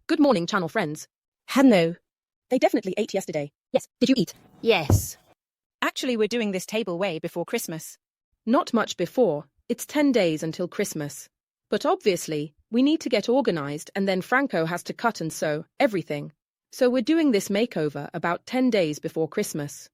Good morning, channel friends. Hello. They definitely ate yesterday. Yes, did you eat? Yes. Actually, we're doing this table way before Christmas. Not much before. It's 10 days until Christmas. But obviously, we need to get organized and then Franco has to cut and sew everything. So we're doing this makeover about 10 days before Christmas.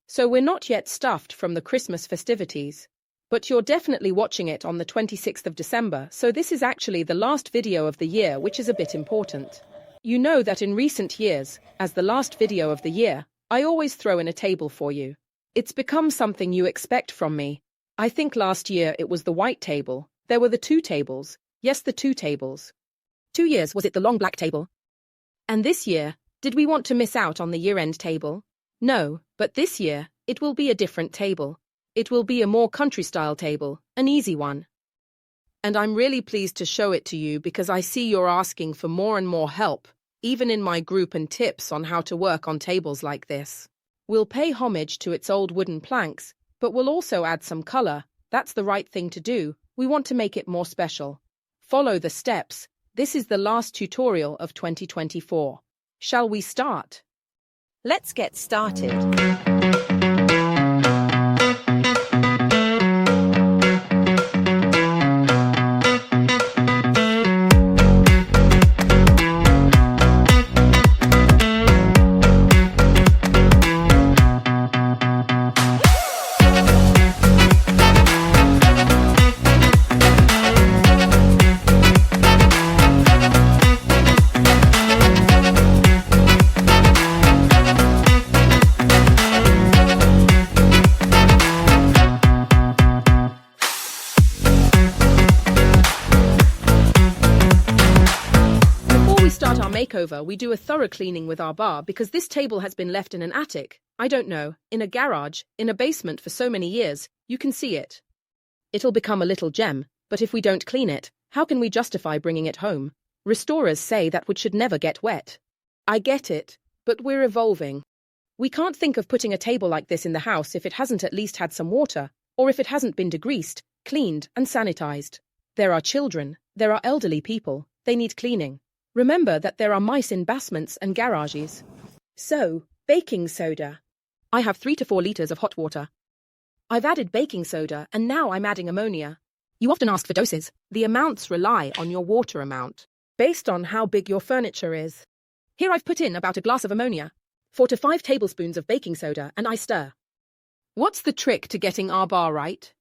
So we're not yet stuffed from the Christmas festivities. But you're definitely watching it on the 26th of December, so this is actually the last video of the year, which is a bit important. You know that in recent years, as the last video of the year, I always throw in a table for you. It's become something you expect from me. I think last year it was the white table. There were the two tables. Yes, the two tables. 2 years was it the long black table? And this year, did we want to miss out on the year-end table? No, but this year, it will be a different table. It will be a more country-style table, an easy one. And I'm really pleased to show it to you because I see you're asking for more and more help, even in my group and tips on how to work on tables like this. We'll pay homage to its old wooden planks, but we'll also add some color. That's the right thing to do. We want to make it more special. Follow the steps. This is the last tutorial of 2024. Shall we start? Let's get started. Makeover, we do a thorough cleaning with our bar because this table has been left in an attic, I don't know, in a garage, in a basement for so many years, you can see it. It'll become a little gem, but if we don't clean it, how can we justify bringing it home? Restorers say that wood should never get wet. I get it, but we're evolving. We can't think of putting a table like this in the house if it hasn't at least had some water, or if it hasn't been degreased, cleaned, and sanitized. There are children, there are elderly people, they need cleaning. Remember that there are mice in basements and garages. So, baking soda. I have 3 to 4 liters of hot water. I've added baking soda and now I'm adding ammonia. You often ask for doses. The amounts rely on your water amount, based on how big your furniture is. Here I've put in about a glass of ammonia, 4 to 5 tablespoons of baking soda, and I stir. What's the trick to getting our bar right?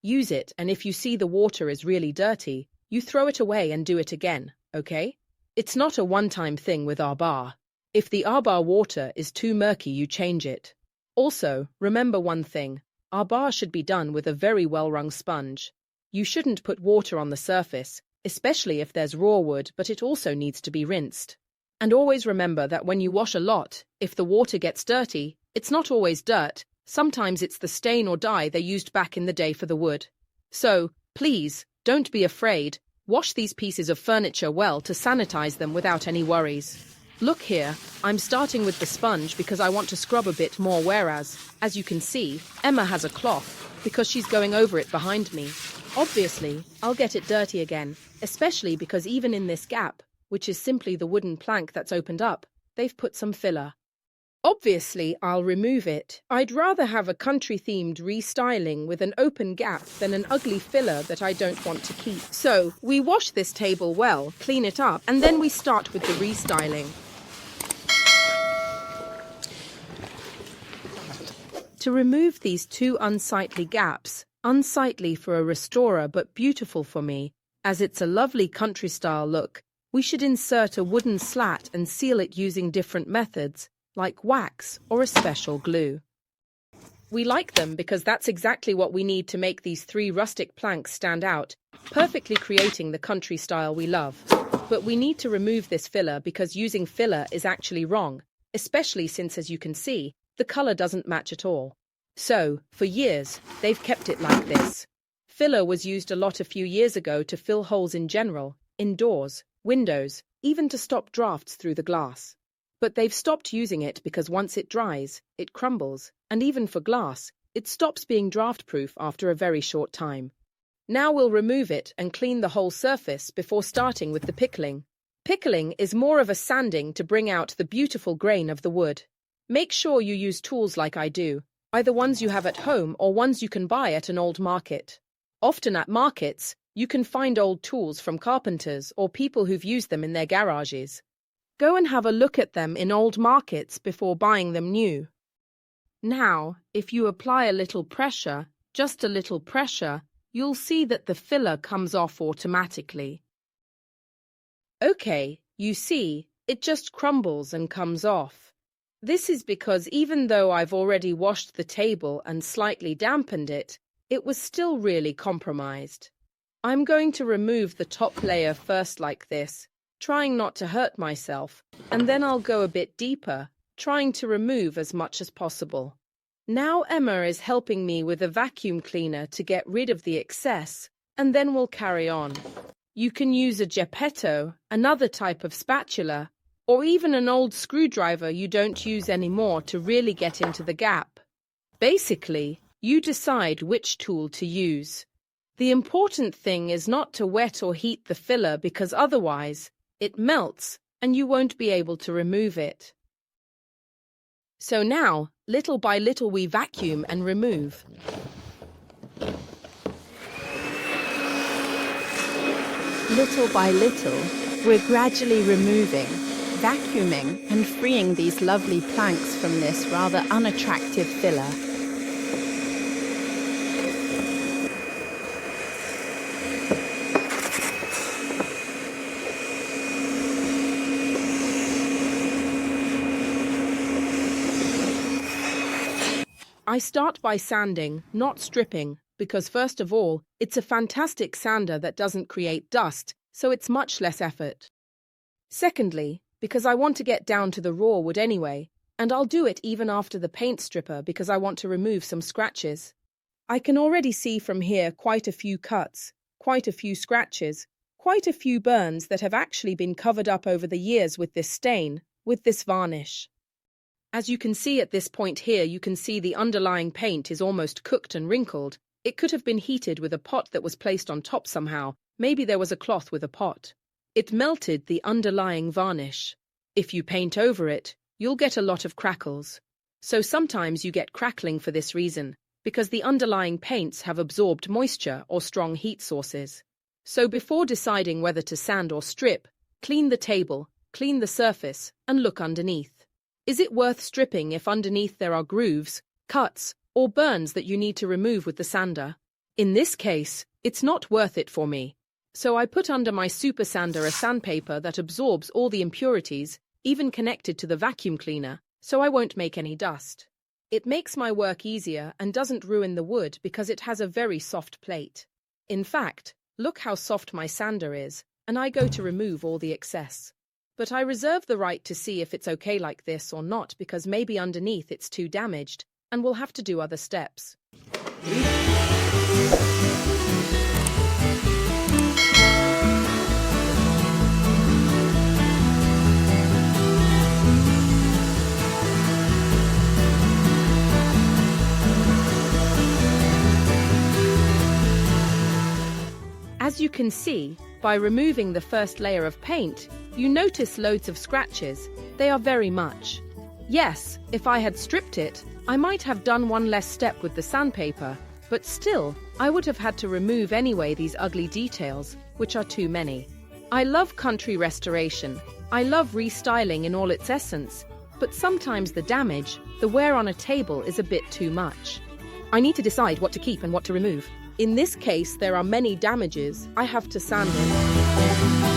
Use it, and if you see the water is really dirty, you throw it away and do it again, okay? It's not a one-time thing with our bar. If the our bar water is too murky, you change it. Also, remember one thing. Our bar should be done with a very well-wrung sponge. You shouldn't put water on the surface, especially if there's raw wood, but it also needs to be rinsed. And always remember that when you wash a lot, if the water gets dirty, it's not always dirt. Sometimes it's the stain or dye they used back in the day for the wood. So, please, don't be afraid. Wash these pieces of furniture well to sanitize them without any worries. Look here, I'm starting with the sponge because I want to scrub a bit more, whereas, as you can see, Emma has a cloth because she's going over it behind me. Obviously, I'll get it dirty again, especially because even in this gap, which is simply the wooden plank that's opened up, they've put some filler. Obviously, I'll remove it. I'd rather have a country-themed restyling with an open gap than an ugly filler that I don't want to keep. So, we wash this table well, clean it up, and then we start with the restyling. To remove these 2 unsightly gaps, unsightly for a restorer but beautiful for me, as it's a lovely country-style look, we should insert a wooden slat and seal it using different methods, like wax or a special glue. We like them because that's exactly what we need to make these 3 rustic planks stand out, perfectly creating the country style we love. But we need to remove this filler because using filler is actually wrong, especially since, as you can see, the color doesn't match at all. So, for years, they've kept it like this. Filler was used a lot a few years ago to fill holes in general, indoors, windows, even to stop drafts through the glass. But they've stopped using it because once it dries, it crumbles, and even for glass, it stops being draft-proof after a very short time. Now we'll remove it and clean the whole surface before starting with the pickling. Pickling is more of a sanding to bring out the beautiful grain of the wood. Make sure you use tools like I do, either ones you have at home or ones you can buy at an old market. Often at markets, you can find old tools from carpenters or people who've used them in their garages. Go and have a look at them in old markets before buying them new. Now, if you apply a little pressure, just a little pressure, you'll see that the filler comes off automatically. Okay, you see, it just crumbles and comes off. This is because even though I've already washed the table and slightly dampened it, it was still really compromised. I'm going to remove the top layer first like this, trying not to hurt myself, and then I'll go a bit deeper, trying to remove as much as possible. Now Emma is helping me with a vacuum cleaner to get rid of the excess, and then we'll carry on. You can use a geppetto, another type of spatula, or even an old screwdriver you don't use anymore to really get into the gap. Basically, you decide which tool to use. The important thing is not to wet or heat the filler because otherwise, it melts and you won't be able to remove it. So now, little by little we vacuum and remove. Little by little, we're gradually removing, vacuuming and freeing these lovely planks from this rather unattractive filler. I start by sanding, not stripping, because first of all, it's a fantastic sander that doesn't create dust, so it's much less effort. Secondly, because I want to get down to the raw wood anyway, and I'll do it even after the paint stripper because I want to remove some scratches. I can already see from here quite a few cuts, quite a few scratches, quite a few burns that have actually been covered up over the years with this stain, with this varnish. As you can see at this point here, you can see the underlying paint is almost cooked and wrinkled. It could have been heated with a pot that was placed on top somehow. Maybe there was a cloth with a pot. It melted the underlying varnish. If you paint over it, you'll get a lot of crackles. So sometimes you get crackling for this reason, because the underlying paints have absorbed moisture or strong heat sources. So before deciding whether to sand or strip, clean the table, clean the surface, and look underneath. Is it worth stripping if underneath there are grooves, cuts, or burns that you need to remove with the sander? In this case, it's not worth it for me. So I put under my super sander a sandpaper that absorbs all the impurities, even connected to the vacuum cleaner, so I won't make any dust. It makes my work easier and doesn't ruin the wood because it has a very soft plate. In fact, look how soft my sander is, and I go to remove all the excess. But I reserve the right to see if it's okay like this or not because maybe underneath it's too damaged, and we'll have to do other steps. As you can see, by removing the first layer of paint, you notice loads of scratches. They are very much. Yes, if I had stripped it, I might have done one less step with the sandpaper, but still, I would have had to remove anyway these ugly details, which are too many. I love country restoration. I love restyling in all its essence, but sometimes the damage, the wear on a table is a bit too much. I need to decide what to keep and what to remove. In this case, there are many damages. I have to sand it.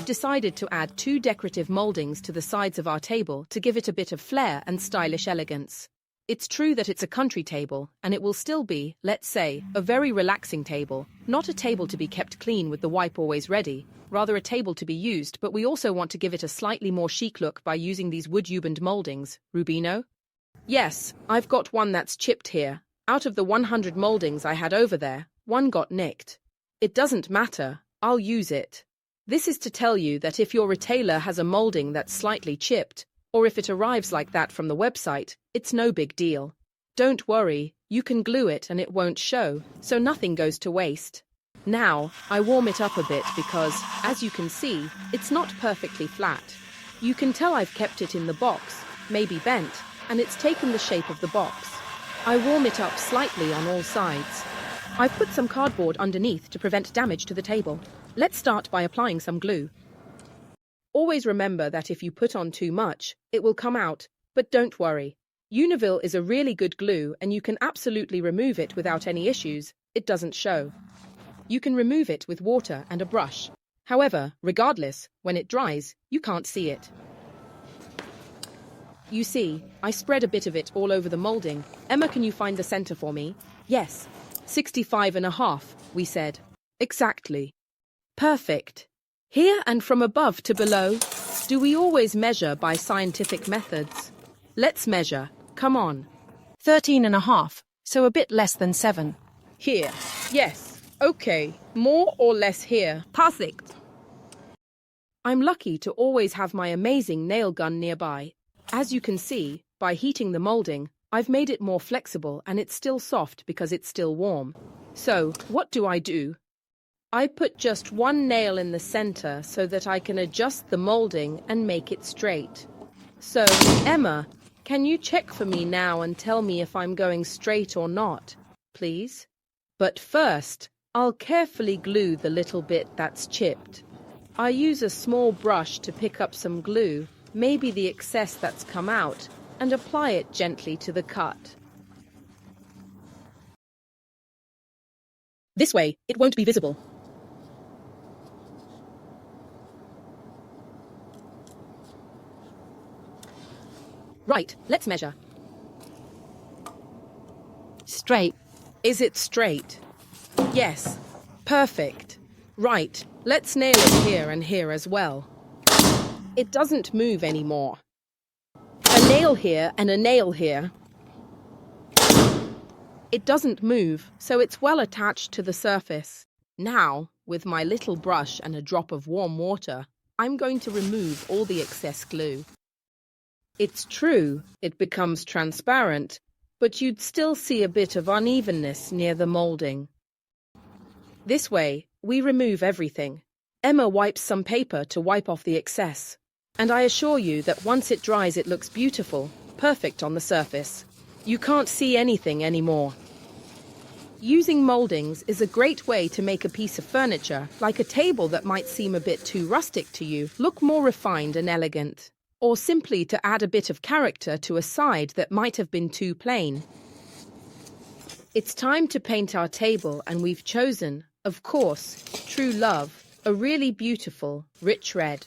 Decided to add 2 decorative mouldings to the sides of our table to give it a bit of flair and stylish elegance. It's true that it's a country table, and it will still be, let's say, a very relaxing table, not a table to be kept clean with the wipe always ready, rather a table to be used, but we also want to give it a slightly more chic look by using these Woodubend moldings. Rubino? Yes, I've got one that's chipped here. Out of the 100 moldings I had over there, one got nicked. It doesn't matter, I'll use it. This is to tell you that if your retailer has a molding that's slightly chipped, or if it arrives like that from the website, it's no big deal. Don't worry, you can glue it and it won't show, so nothing goes to waste. Now, I warm it up a bit because, as you can see, it's not perfectly flat. You can tell I've kept it in the box, maybe bent, and it's taken the shape of the box. I warm it up slightly on all sides. I've put some cardboard underneath to prevent damage to the table. Let's start by applying some glue. Always remember that if you put on too much, it will come out, but don't worry. Univil is a really good glue and you can absolutely remove it without any issues. It doesn't show. You can remove it with water and a brush. However, regardless, when it dries, you can't see it. You see, I spread a bit of it all over the molding. Emma, can you find the center for me? Yes. 65.5, we said. Exactly. Perfect. Here and from above to below, do we always measure by scientific methods? Let's measure. Come on. 13.5, so a bit less than 7. Here. Yes. Okay. More or less here. Perfect. I'm lucky to always have my amazing nail gun nearby. As you can see, by heating the molding, I've made it more flexible and it's still soft because it's still warm. So, what do? I put just one nail in the center so that I can adjust the molding and make it straight. So, Emma, can you check for me now and tell me if I'm going straight or not, please? But first, I'll carefully glue the little bit that's chipped. I use a small brush to pick up some glue, maybe the excess that's come out, and apply it gently to the cut. This way, it won't be visible. Right, let's measure. Straight. Is it straight? Yes. Perfect. Right, let's nail it here and here as well. It doesn't move anymore. A nail here and a nail here. It doesn't move, so it's well attached to the surface. Now, with my little brush and a drop of warm water, I'm going to remove all the excess glue. It's true, it becomes transparent, but you'd still see a bit of unevenness near the molding. This way, we remove everything. Emma wipes some paper to wipe off the excess. And I assure you that once it dries it looks beautiful, perfect on the surface. You can't see anything anymore. Using moldings is a great way to make a piece of furniture, like a table that might seem a bit too rustic to you, look more refined and elegant. Or simply to add a bit of character to a side that might have been too plain. It's time to paint our table and we've chosen, of course, True Love, a really beautiful, rich red.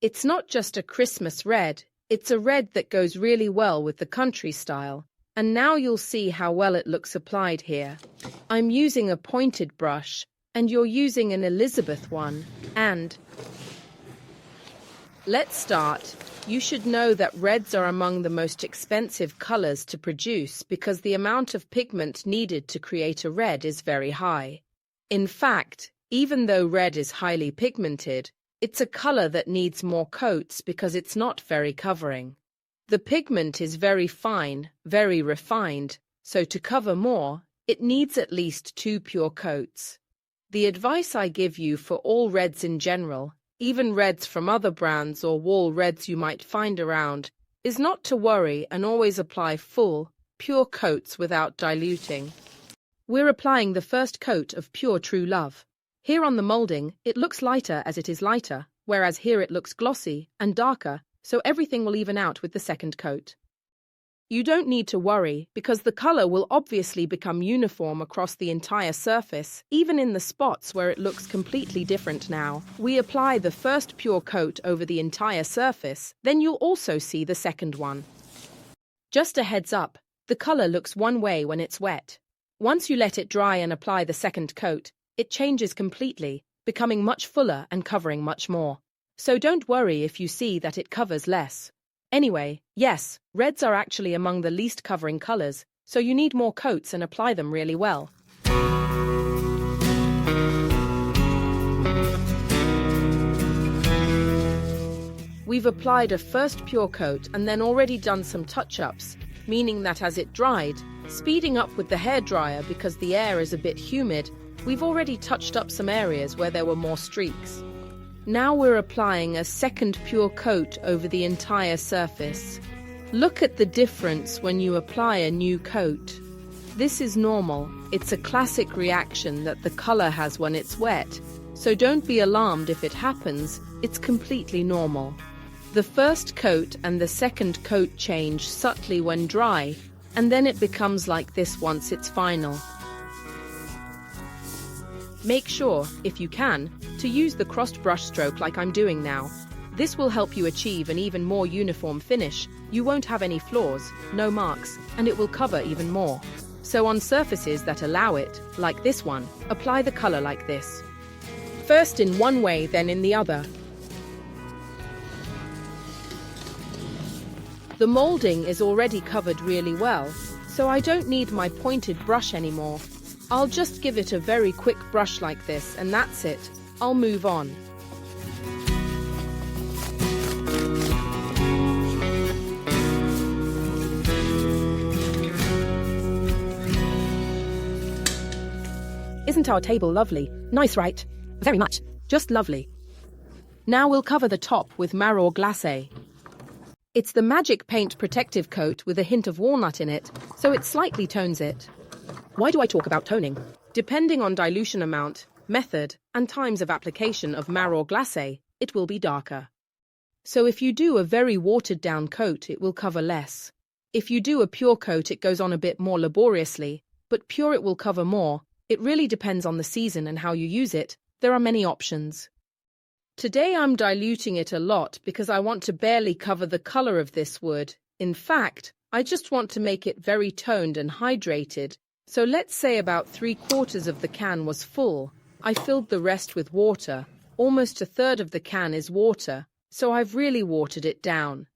It's not just a Christmas red, it's a red that goes really well with the country style. And now you'll see how well it looks applied here. I'm using a pointed brush, and you're using an Elizabeth one, and... Let's start. You should know that reds are among the most expensive colors to produce because the amount of pigment needed to create a red is very high. In fact, even though red is highly pigmented, it's a color that needs more coats because it's not very covering. The pigment is very fine, very refined, so to cover more, it needs at least 2 pure coats. The advice I give you for all reds in general, even reds from other brands or wall reds you might find around, is not to worry and always apply full, pure coats without diluting. We're applying the first coat of pure True Love. Here on the molding, it looks lighter as it is lighter, whereas here it looks glossy and darker, so everything will even out with the second coat. You don't need to worry, because the color will obviously become uniform across the entire surface, even in the spots where it looks completely different now. We apply the first pure coat over the entire surface, then you'll also see the second one. Just a heads up, the color looks one way when it's wet. Once you let it dry and apply the second coat, it changes completely, becoming much fuller and covering much more. So don't worry if you see that it covers less. Anyway, yes, reds are actually among the least covering colors, so you need more coats and apply them really well. We've applied a first pure coat and then already done some touch-ups, meaning that as it dried, speeding up with the hairdryer because the air is a bit humid, we've already touched up some areas where there were more streaks. Now we're applying a second pure coat over the entire surface. Look at the difference when you apply a new coat. This is normal. It's a classic reaction that the color has when it's wet, so don't be alarmed if it happens. It's completely normal. The first coat and the second coat change subtly when dry, and then it becomes like this once it's final. Make sure, if you can, to use the crossed brush stroke like I'm doing now. This will help you achieve an even more uniform finish. You won't have any flaws, no marks, and it will cover even more. So on surfaces that allow it, like this one, apply the color like this. First in one way, then in the other. The molding is already covered really well, so I don't need my pointed brush anymore. I'll just give it a very quick brush like this, and that's it. I'll move on. Isn't our table lovely? Nice, right? Very much. Just lovely. Now we'll cover the top with Marron Glacé. It's the MagicPaint protective coat with a hint of walnut in it, so it slightly tones it. Why do I talk about toning? Depending on dilution amount, method, and times of application of Marron Glacé, it will be darker. So if you do a very watered-down coat, it will cover less. If you do a pure coat, it goes on a bit more laboriously, but pure it will cover more. It really depends on the season and how you use it. There are many options. Today I'm diluting it a lot because I want to barely cover the color of this wood. In fact, I just want to make it very toned and hydrated. So let's say about 3/4 of the can was full. I filled the rest with water. Almost a third of the can is water, so I've really watered it down.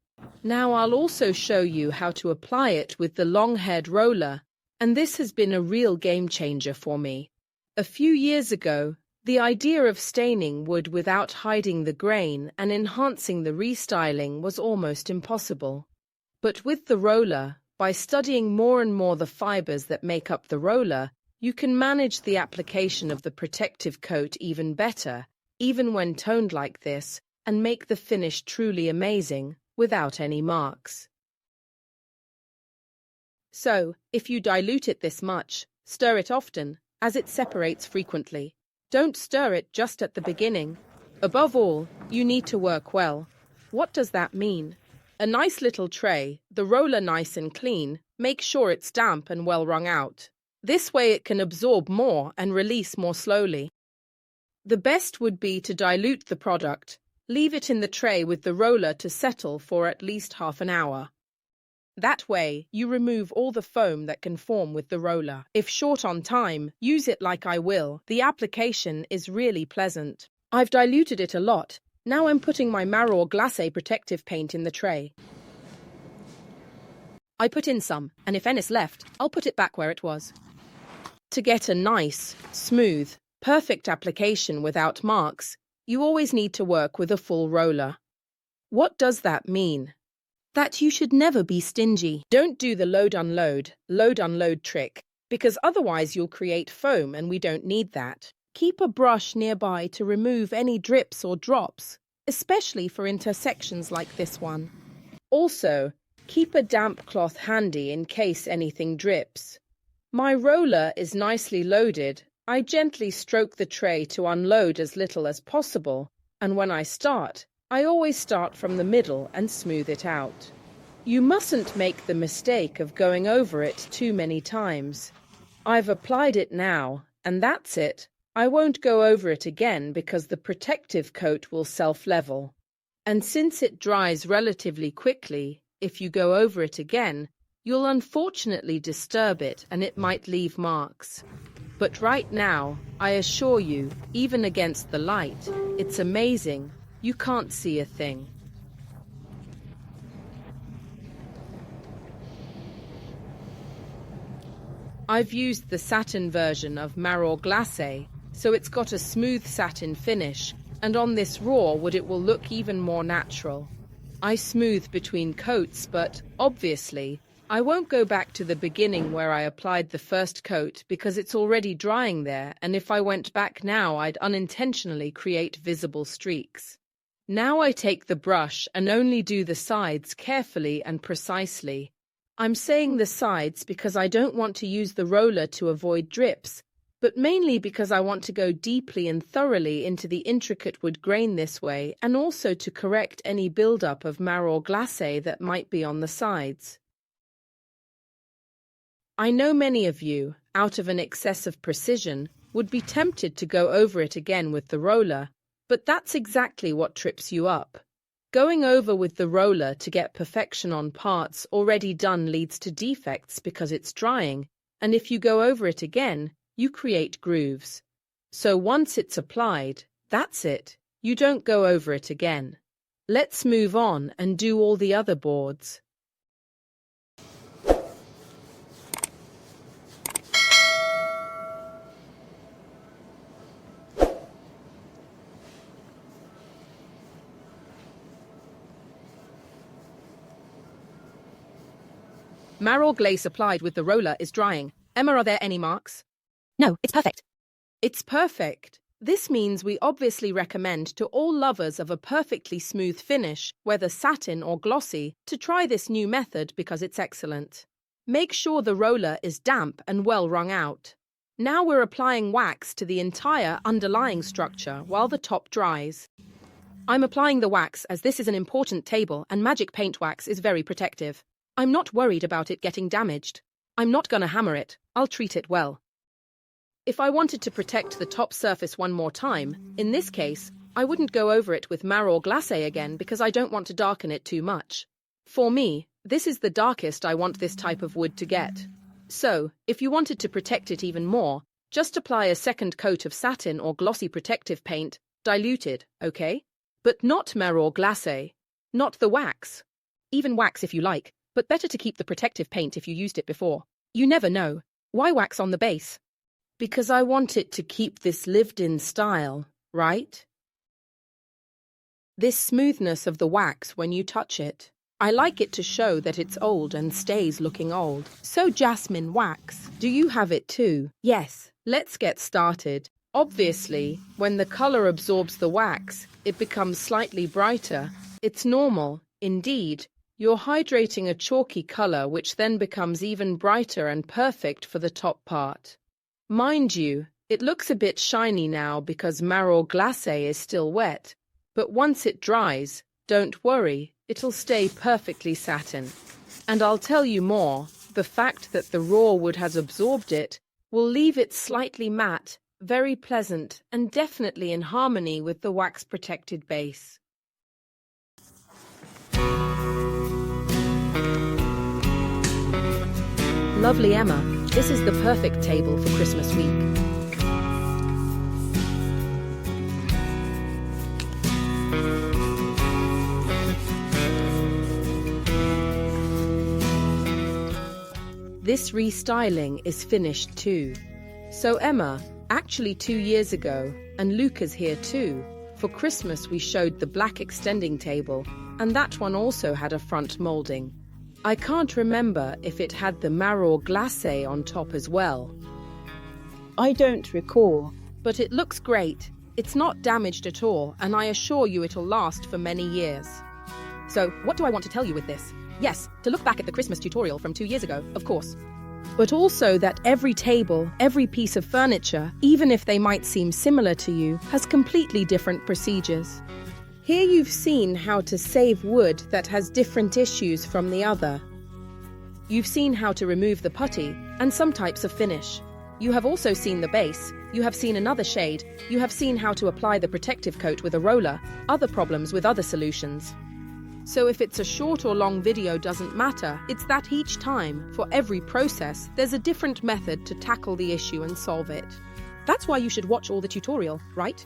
Now I'll also show you how to apply it with the long-haired roller, and this has been a real game changer for me. A few years ago, the idea of staining wood without hiding the grain and enhancing the restyling was almost impossible. But with the roller, by studying more and more the fibers that make up the roller, you can manage the application of the protective coat even better, even when toned like this, and make the finish truly amazing, without any marks. So, if you dilute it this much, stir it often, as it separates frequently. Don't stir it just at the beginning. Above all, you need to work well. What does that mean? A nice little tray, the roller nice and clean, make sure it's damp and well wrung out. This way it can absorb more and release more slowly. The best would be to dilute the product. Leave it in the tray with the roller to settle for at least half an hour. That way, you remove all the foam that can form with the roller. If short on time, use it like I will. The application is really pleasant. I've diluted it a lot. Now I'm putting my Marron Glacé protective paint in the tray. I put in some, and if any's left, I'll put it back where it was. To get a nice, smooth, perfect application without marks, you always need to work with a full roller. What does that mean? That you should never be stingy. Don't do the load-unload trick, because otherwise you'll create foam and we don't need that. Keep a brush nearby to remove any drips or drops, especially for intersections like this one. Also, keep a damp cloth handy in case anything drips. My roller is nicely loaded. I gently stroke the tray to unload as little as possible, and when I start, I always start from the middle and smooth it out. You mustn't make the mistake of going over it too many times. I've applied it now, and that's it. I won't go over it again because the protective coat will self-level. And since it dries relatively quickly, if you go over it again, you'll unfortunately disturb it and it might leave marks. But right now, I assure you, even against the light, it's amazing. You can't see a thing. I've used the satin version of Marron Glacé, so it's got a smooth satin finish, and on this raw wood it will look even more natural. I smooth between coats, but obviously, I won't go back to the beginning where I applied the first coat because it's already drying there, and if I went back now, I'd unintentionally create visible streaks. Now I take the brush and only do the sides carefully and precisely. I'm saying the sides because I don't want to use the roller to avoid drips, but mainly because I want to go deeply and thoroughly into the intricate wood grain this way, and also to correct any buildup of Marron Glacé that might be on the sides. I know many of you, out of an excess of precision, would be tempted to go over it again with the roller, but that's exactly what trips you up. Going over with the roller to get perfection on parts already done leads to defects because it's drying, and if you go over it again, you create grooves. So once it's applied, that's it. You don't go over it again. Let's move on and do all the other boards. Marron Glacé applied with the roller is drying. Emma, are there any marks? No, it's perfect. It's perfect. This means we obviously recommend to all lovers of a perfectly smooth finish, whether satin or glossy, to try this new method because it's excellent. Make sure the roller is damp and well wrung out. Now we're applying wax to the entire underlying structure while the top dries. I'm applying the wax as this is an important table and MagicPaint wax is very protective. I'm not worried about it getting damaged. I'm not gonna hammer it. I'll treat it well. If I wanted to protect the top surface one more time, in this case, I wouldn't go over it with Marron Glacé again because I don't want to darken it too much. For me, this is the darkest I want this type of wood to get. So, if you wanted to protect it even more, just apply a second coat of satin or glossy protective paint, diluted, okay? But not Marron Glacé. Not the wax. Even wax if you like, but better to keep the protective paint if you used it before. You never know. Why wax on the base? Because I want it to keep this lived-in style, right? This smoothness of the wax when you touch it. I like it to show that it's old and stays looking old. So Jasmine Wax, do you have it too? Yes, let's get started. Obviously, when the color absorbs the wax, it becomes slightly brighter. It's normal, indeed. You're hydrating a chalky color which then becomes even brighter and perfect for the top part. Mind you, it looks a bit shiny now because Marron Glacé is still wet, but once it dries, don't worry, it'll stay perfectly satin. And I'll tell you more, the fact that the raw wood has absorbed it will leave it slightly matte, very pleasant, and definitely in harmony with the wax-protected base. Lovely Emma, this is the perfect table for Christmas week. This restyling is finished too. So Emma, actually 2 years ago, and Luca's here too, for Christmas we showed the black extending table, and that one also had a front moulding. I can't remember if it had the Marron Glacé on top as well. I don't recall. But it looks great. It's not damaged at all, and I assure you it'll last for many years. So, what do I want to tell you with this? Yes, to look back at the Christmas tutorial from 2 years ago, of course. But also that every table, every piece of furniture, even if they might seem similar to you, has completely different procedures. Here you've seen how to save wood that has different issues from the other. You've seen how to remove the putty and some types of finish. You have also seen the base, you have seen another shade, you have seen how to apply the protective coat with a roller, other problems with other solutions. So if it's a short or long video doesn't matter, it's that each time, for every process, there's a different method to tackle the issue and solve it. That's why you should watch all the tutorial, right?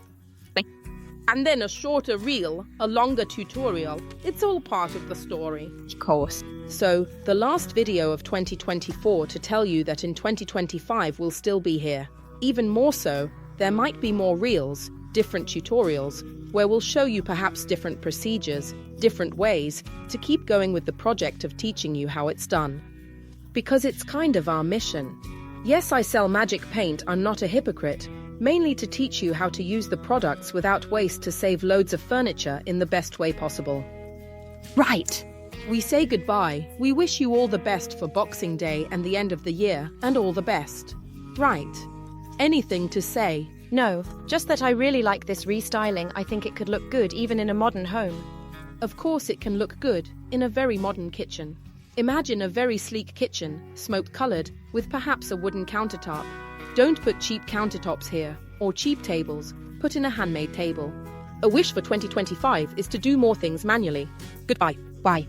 And then a shorter reel, a longer tutorial, it's all part of the story. Of course. So, the last video of 2024 to tell you that in 2025 we'll still be here. Even more so, there might be more reels, different tutorials, where we'll show you perhaps different procedures, different ways to keep going with the project of teaching you how it's done. Because it's kind of our mission. Yes, I sell Magic Paint, I'm not a hypocrite, mainly to teach you how to use the products without waste to save loads of furniture in the best way possible. Right. We say goodbye, we wish you all the best for Boxing Day and the end of the year, and all the best. Right. Anything to say? No, just that I really like this restyling. I think it could look good even in a modern home. Of course it can look good in a very modern kitchen. Imagine a very sleek kitchen, smoke-colored, with perhaps a wooden countertop. Don't put cheap countertops here, or cheap tables. Put in a handmade table. A wish for 2025 is to do more things manually. Goodbye. Bye.